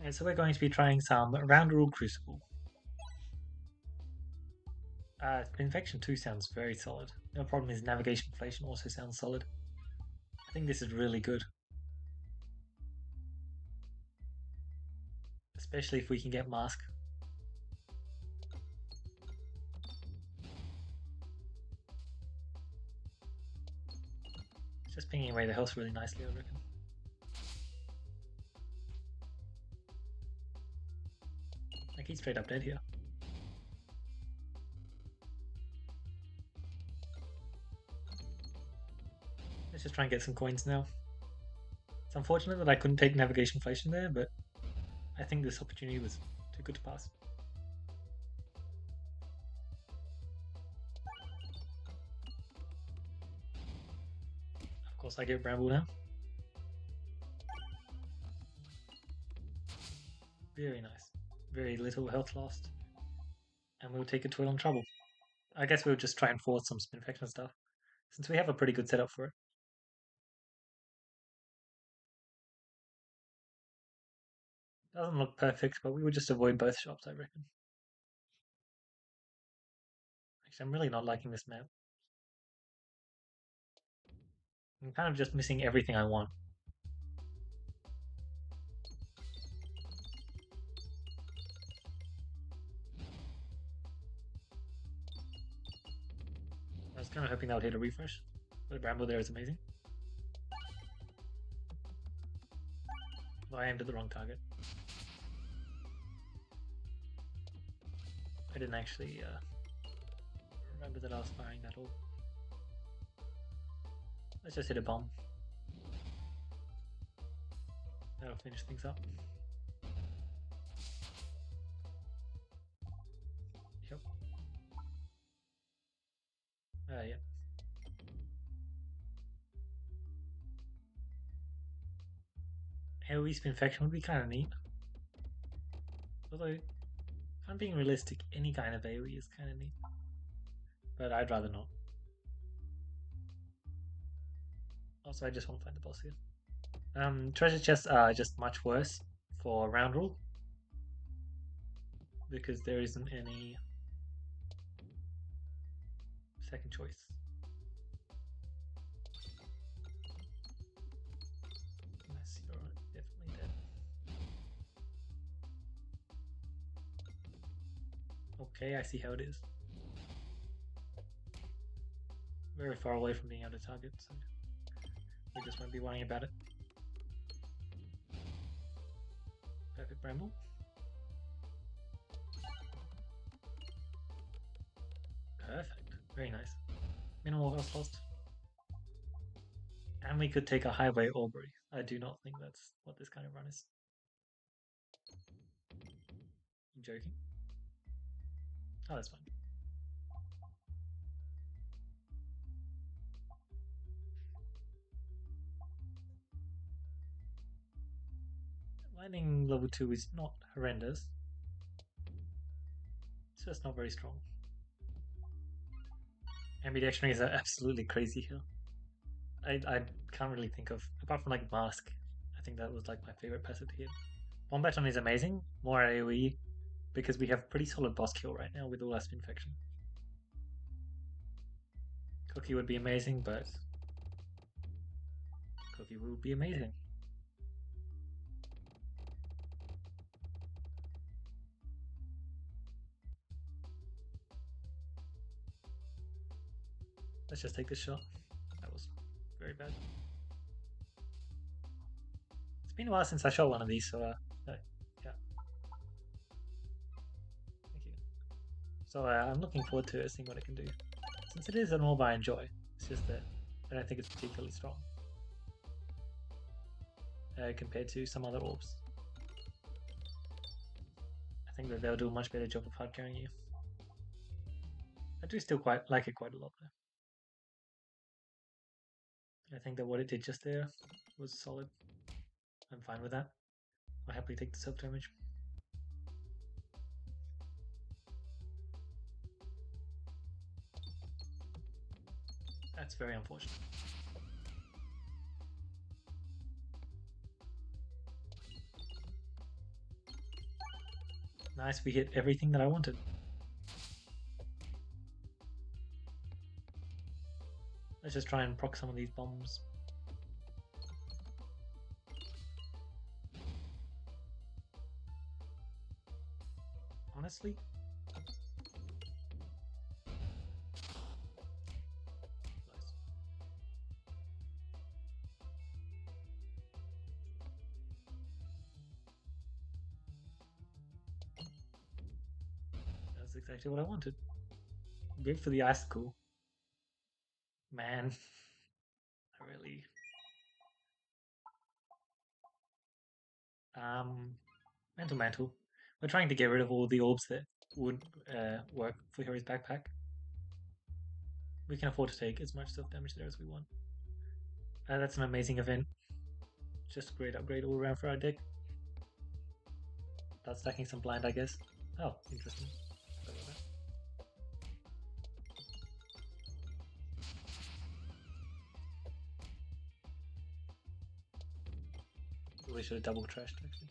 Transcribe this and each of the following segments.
Alright, so we're going to be trying some Roundrel Cruciball. Infection 2 sounds very solid. The problem is navigation inflation also sounds solid. I think this is really good. Especially if we can get mask. It's just pinging away the health really nicely, I reckon. Like he's straight up dead here. Let's just try and get some coins now. It's unfortunate that I couldn't take navigation inflation there, but I think this opportunity was too good to pass. Of course I get Bramble now. Very nice. Very little health lost. And we'll take a Toil on Trouble. I guess we'll just try and force some Spin Infection stuff, since we have a pretty good setup for it. Doesn't look perfect, but we would just avoid both shops, I reckon. Actually, I'm really not liking this map. I'm kind of just missing everything I want. I was kind of hoping that would hit a refresh, but the Bramble there is amazing. Well, I aimed at the wrong target. I didn't actually remember that I was firing that all. Let's just hit a bomb. That'll finish things up. Yep. Yeah. AoE Spin Infection would be kind of neat. Although, if I'm being realistic, any kind of AoE is kind of neat. But I'd rather not. Also, I just want to find the boss here. Treasure chests are just much worse for Roundrel because there isn't any second choice. Nice, you're definitely dead. Okay, I see how it is. Very far away from being able to target, so we just won't be worrying about it. Perfect Bramble. Perfect. Very nice. Minimal health lost. And we could take a Highway Aubrey. I do not think that's what this kind of run is. I'm joking. Oh, that's fine. Lightning level 2 is not horrendous. It's just not very strong. Ambidextrous are absolutely crazy here. I can't really think of, apart from like Mask, I think that was like my favorite passive to hit. Bombaton is amazing, more AoE, because we have pretty solid boss kill right now with all our Spin Infection. Cookie would be amazing, but Cookie would be amazing. Let's just take this shot. That was very bad. It's been a while since I shot one of these, so yeah. Thank you. So I'm looking forward to seeing what it can do. Since it is an orb I enjoy, it's just that I don't think it's particularly strong compared to some other orbs. I think that they'll do a much better job of hard carrying you. I do still quite like it quite a lot though. I think that what it did just there was solid. I'm fine with that. I'll happily take the self damage. That's very unfortunate. Nice, we hit everything that I wanted. Let's just try and proc some of these bombs. Honestly? Nice. That's exactly what I wanted. Good for the icicle. Man, I really... Mental Mantle. We're trying to get rid of all the orbs that would work for Harry's backpack. We can afford to take as much self damage there as we want. That's an amazing event. Just a great upgrade all around for our deck. Start stacking some blind, I guess. Oh, interesting. We should have double trashed actually.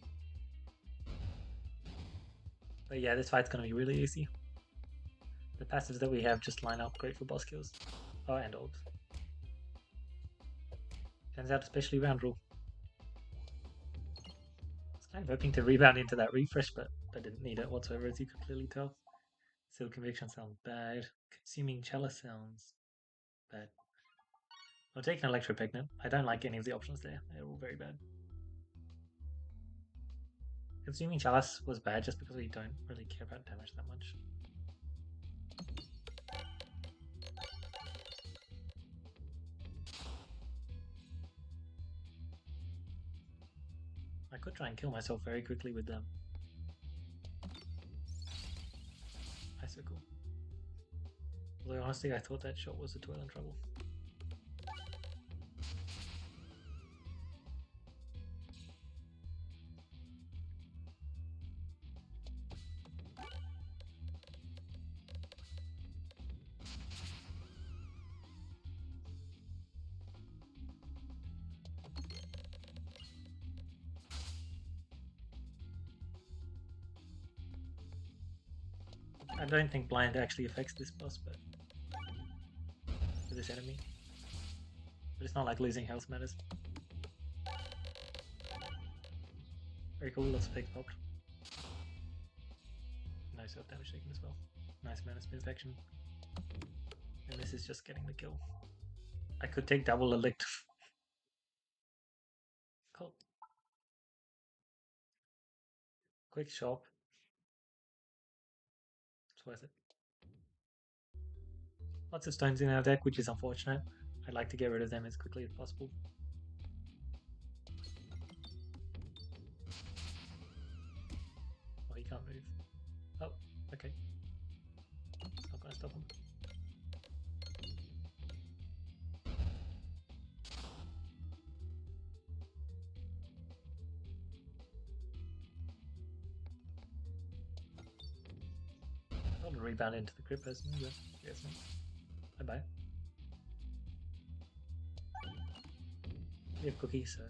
But yeah, this fight's gonna be really easy. The passives that we have just line up great for boss kills. Oh, and orbs. Turns out especially Roundrel. I was kind of hoping to rebound into that refresh, but I didn't need it whatsoever, as you could clearly tell. Seal Conviction sounds bad. Consuming Chalice sounds bad. I'll take an Electro-Pigment. I don't like any of the options there. They're all very bad. Consuming Chalice was bad just because we don't really care about damage that much. I could try and kill myself very quickly with them. Icicle. Although honestly, I thought that shot was a toil and trouble. I don't think blind actually affects this boss, but for this enemy. But it's not like losing health matters. Very cool, lots of pigs popped. No self damage taken as well. Nice mana spins action. And this is just getting the kill. I could take double elect. Cool. Quick shop. It's worth it. Lots of stones in our deck, which is unfortunate. I'd like to get rid of them as quickly as possible. Oh, he can't move. Oh, okay. It's not gonna stop him. I'll rebound into the crypt personally, but yes, bye bye. We have cookies, so.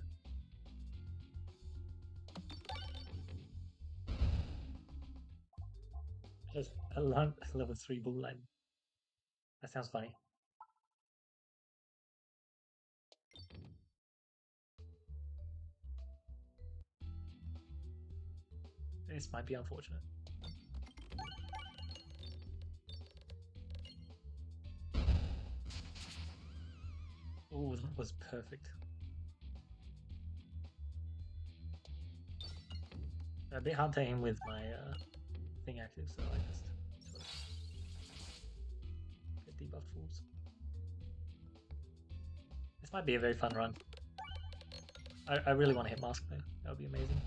Just a level 3 bull line. That sounds funny. This might be unfortunate. Oh, that was perfect. A bit hard to aim with my thing active, so I just sort of get debuffed fools. This might be a very fun run. I really want to hit Mask though. That would be amazing.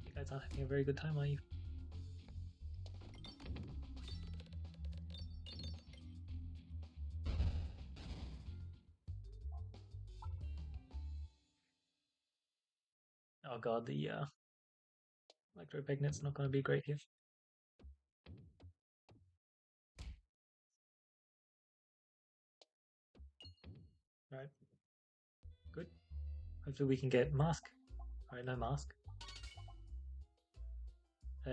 You guys aren't having a very good time, are you? Oh god, the Electro-Pignet's not going to be great here. Right. Good. Hopefully we can get Mask. Alright, no mask.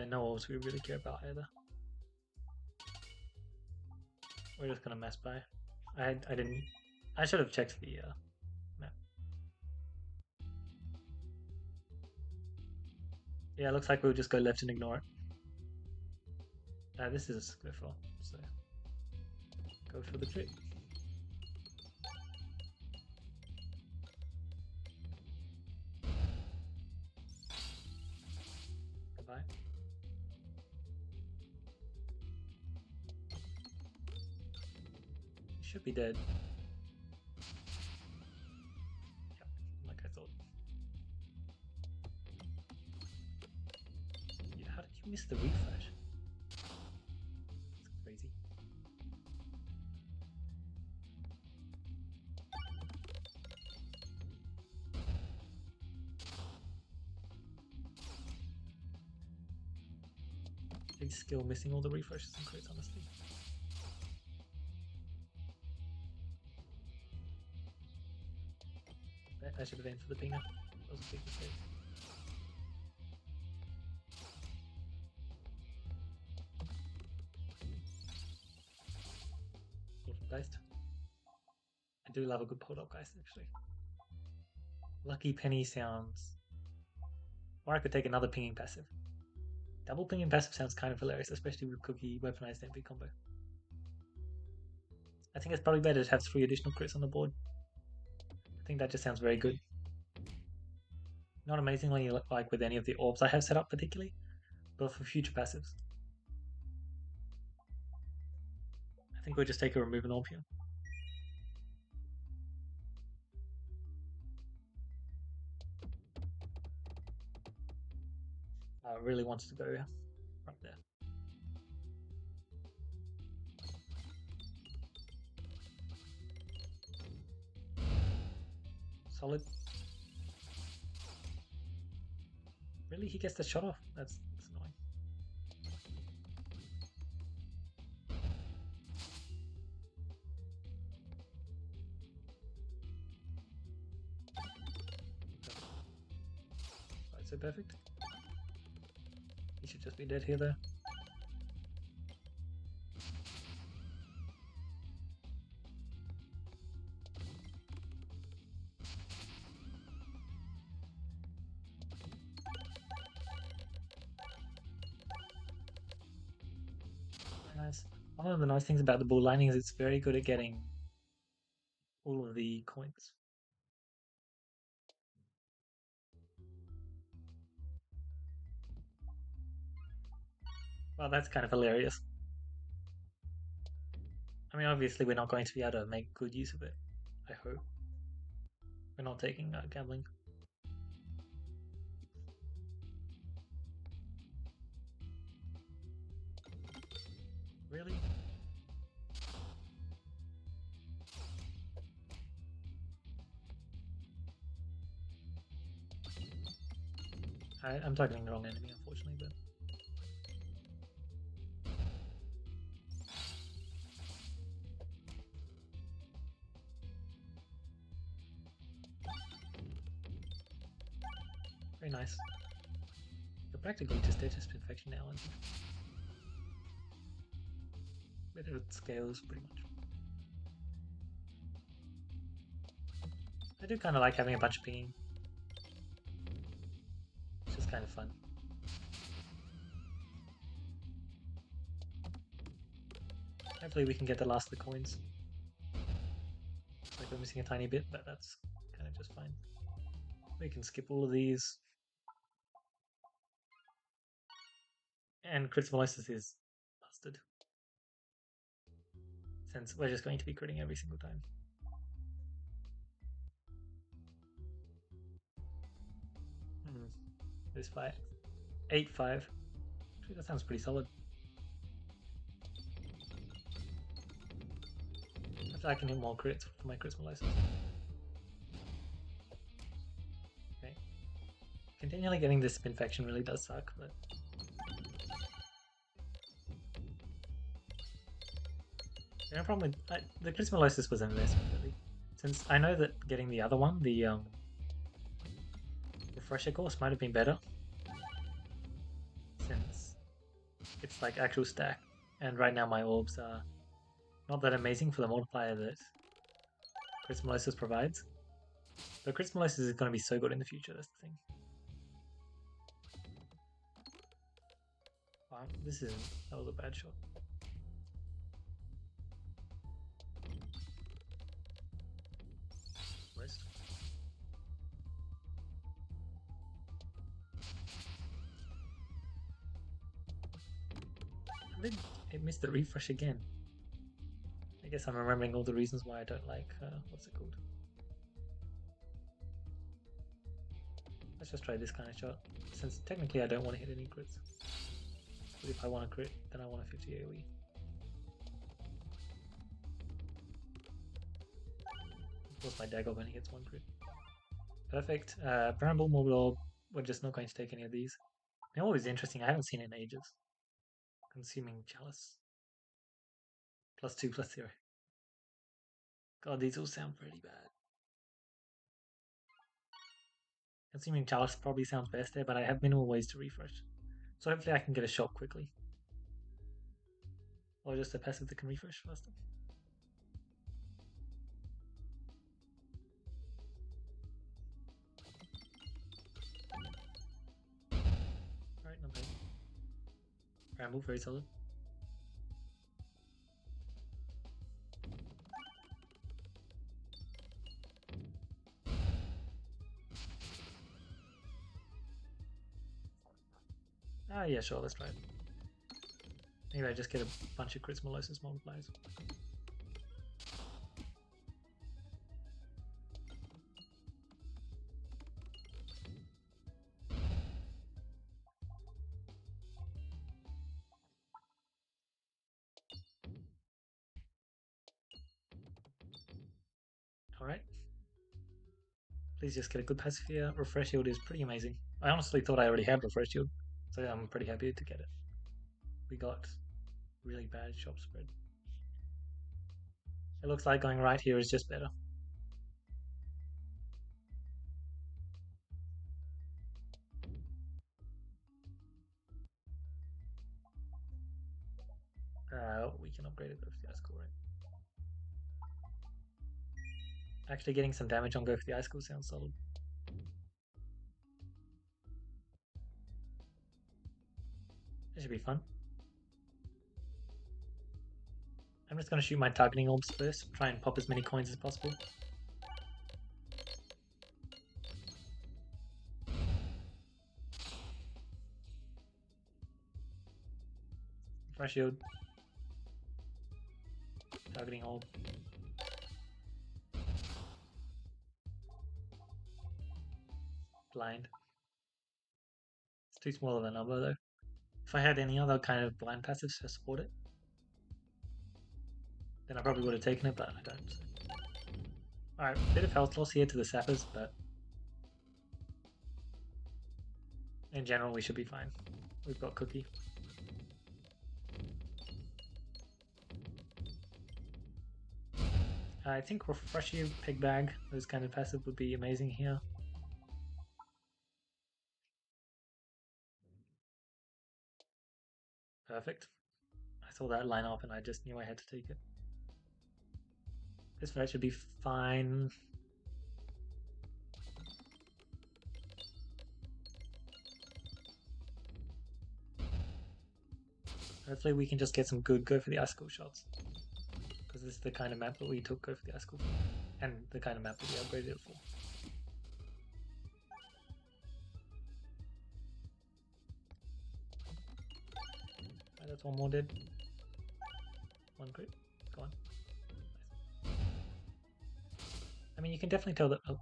No orbs we really care about either. We're just gonna mess by. I didn't. I should have checked the map. Yeah, it looks like we'll just go left and ignore it. This is a Squiffle, so go for the crit. Goodbye. You should be dead. Yep, like I thought. Yeah, how did you miss the refresh? That's crazy. Big skill missing all the refreshes and crits, honestly. I should have aimed for the pinger. That was a big mistake. Poltergeist. I do love a good Poltergeist, actually. Lucky Penny sounds... Or I could take another pinging passive. Double pinging passive sounds kind of hilarious, especially with Cookie weaponized MP combo. I think it's probably better to have 3 additional crits on the board. I think that just sounds very good. Not amazingly like with any of the orbs I have set up particularly, but for future passives. I think we'll just take a remove an orb here. Really wants to go right there. Solid. Really? He gets the shot off? That's annoying. Right, so perfect. He should just be dead here though. Nice. One of the nice things about the bull lining is it's very good at getting all of the coins. Well, that's kind of hilarious. I mean, obviously we're not going to be able to make good use of it. I hope. We're not taking gambling. Really? I'm targeting the wrong enemy, unfortunately, but... Very nice. You're practically just Status Infection now, aren't you? But it scales pretty much. I do kind of like having a bunch of pinging. It's just kind of fun. Hopefully we can get the last of the coins. Like we're missing a tiny bit, but that's kind of just fine. We can skip all of these. And Cruciball is busted. Since we're just going to be critting every single time. This fight. 8-5. That sounds pretty solid. I can hit more crits for my Cruciball license. Okay. Continually getting this infection really does suck, but... No problem with... the Cruciball was an investment, really. Since I know that getting the other one, the Refresher course might have been better, since it's like actual stack, and right now my orbs are not that amazing for the multiplier that Crystmallosis provides. But Crystmallosis is going to be so good in the future, that's the thing. Wow, that was a bad shot. Rest. And then it missed the refresh again. I guess I'm remembering all the reasons why I don't like, what's it called? Let's just try this kind of shot, since technically I don't want to hit any crits. But if I want to crit, then I want a 50 AoE. Of course my dagger only hits one crit. Perfect. Bramble, Mobile Orb. We're just not going to take any of these. They're always interesting, I haven't seen it in ages. Consuming Chalice. +2/+0. God, these all sound pretty bad. Consuming Chalice probably sounds best there, but I have minimal ways to refresh. So hopefully I can get a shot quickly. Or just a passive that can refresh faster. Alright, not bad. Bramble, very solid. Ah, yeah, sure, let's try it. Maybe I just get a bunch of Crystmallosis multipliers. Alright. Please just get a good passive here. Refresh Shield is pretty amazing. I honestly thought I already had Refresh Shield, so I'm pretty happy to get it. We got really bad shop spread. It looks like going right here is just better. We can upgrade it, but that's cool, right? Actually getting some damage on Go for the Ice School sounds solid. That should be fun. I'm just going to shoot my targeting orbs first, try and pop as many coins as possible. Fresh shield. Targeting orb. Blind. It's too small of a number though. If I had any other kind of blind passives to support it, then I probably would have taken it, but I don't. Alright, bit of health loss here to the sappers, but in general we should be fine. We've got Cookie. I think Refresh You, Pig Bag, those kind of passive would be amazing here. Perfect. I saw that line up and I just knew I had to take it. This fight should be fine. Hopefully we can just get some good Go for the Ice School shots. Because this is the kind of map that we took Go for the Ice School for. And the kind of map that we upgraded it for. Right, that's one more dead. One crit. Go on. Nice. I mean, you can definitely tell that... Oh.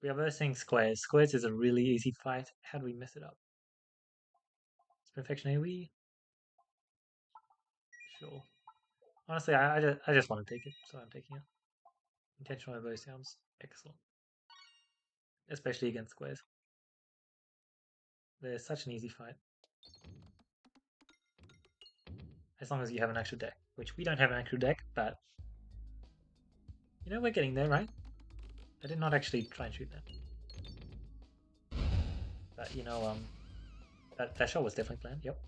We are versing Squares. Squares is a really easy fight. How do we mess it up? Perfection AoE. Sure. Honestly, I just want to take it, so I'm taking it. Intentional overload sounds excellent. Especially against squares. They're such an easy fight. As long as you have an actual deck. Which we don't have an actual deck, but... You know, we're getting there, right? I did not actually try and shoot that. But you know, that shot was definitely planned. Yep,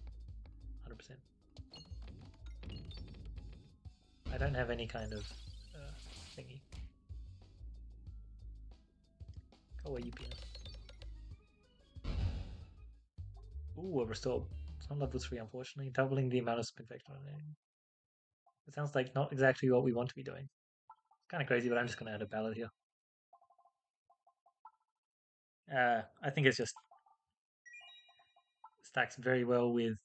100%. I don't have any kind of thingy. Go away, UPN. Ooh, a restore. It's not level 3, unfortunately. Doubling the amount of infection on it. It sounds like not exactly what we want to be doing. It's kind of crazy, but I'm just going to add a ballad here. I think it's just stacks very well with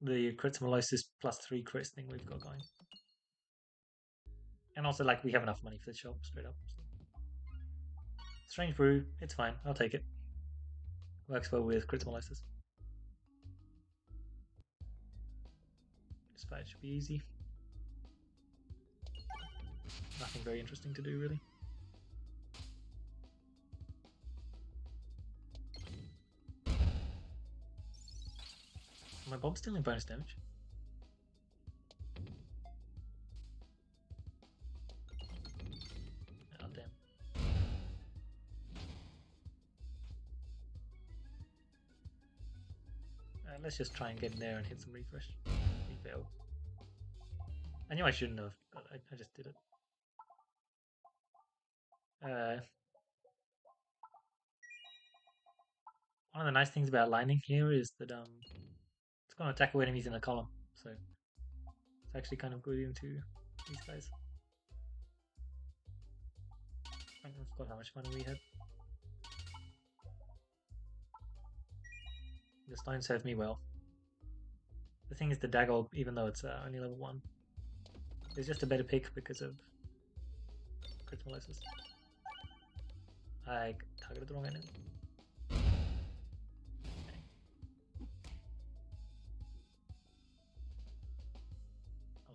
the crit simolysis plus 3 crits thing we've got going. And also, like, we have enough money for the shop, straight up. So. Strange brew, it's fine, I'll take it. Works well with crit simolysis. This fight should be easy. Nothing very interesting to do, really. My bomb's dealing bonus damage. Oh, damn. Let's just try and get in there and hit some refresh. We failed. I knew I shouldn't have, but I just did it. One of the nice things about lightning here is that it's going to attack away enemies in a column, so it's actually kind of good into these guys. I forgot how much money we had. The stone served me well. The thing is the dagger, even though it's only level 1, is just a better pick because of crit simolysis. I targeted the wrong enemy.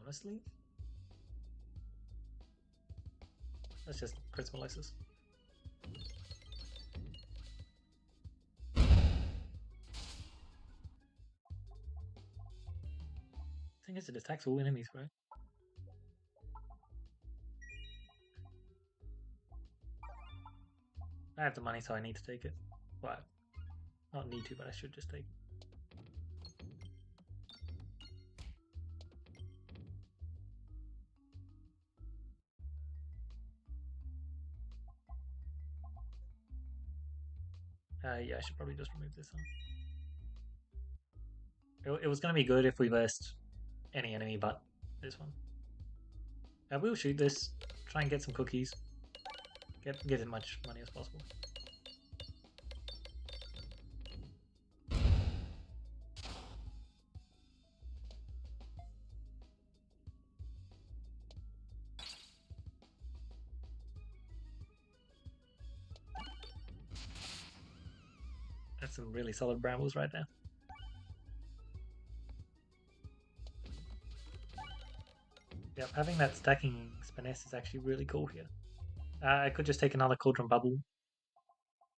Honestly, that's just crit simolysis. The thing is, it attacks all enemies, right? I have the money, so I need to take it. Well, not need to, but I should just take it. Yeah, I should probably just remove this. It was going to be good if we versed any enemy but this one. We'll shoot this, try and get some cookies, get as much money as possible. That's some really solid brambles right there. Yep, having that stacking finesse is actually really cool here. I could just take another cauldron bubble.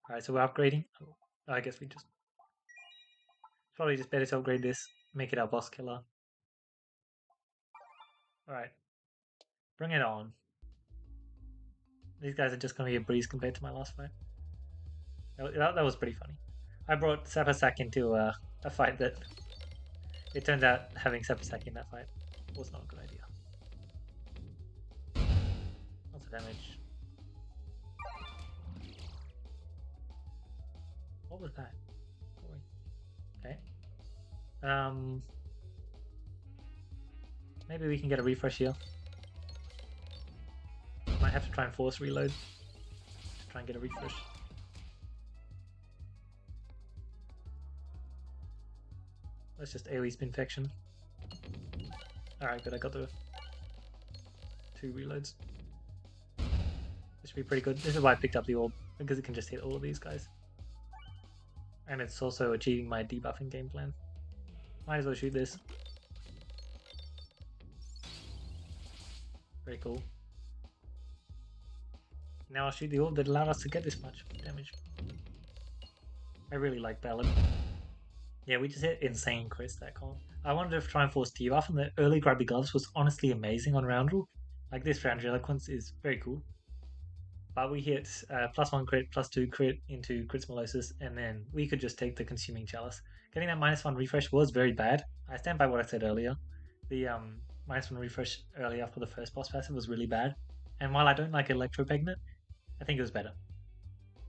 Alright, so we're upgrading. Oh, I guess we just... Probably just better to upgrade this, make it our boss killer. Alright. Bring it on. These guys are just going to be a breeze compared to my last fight. That was pretty funny. I brought Sapasak into a fight that... It turns out having Sapasak in that fight was not a good idea. Lots of damage. What was that? Okay. Maybe we can get a refresh here. Might have to try and force reload to try and get a refresh. Let's just AoE spin infection. Alright, good, I got the 2 reloads. This should be pretty good. This is why I picked up the orb, because it can just hit all of these guys. And it's also achieving my debuffing game plan. Might as well shoot this. Very cool. Now I'll shoot the orb that allowed us to get this much damage. I really like Ballad. Yeah, we just hit insane crits that column. I wanted to try and force debuff, and the early Grubby Gloves was honestly amazing on Roundrel. Like, this Roundrel Eloquence is very cool. but we hit +1 crit, +2 crit into Crit Molosis, and then we could just take the Consuming Chalice. Getting that -1 refresh was very bad. I stand by what I said earlier. The -1 refresh earlier for the first boss passive was really bad. And while I don't like Electro Pegnet, I think it was better.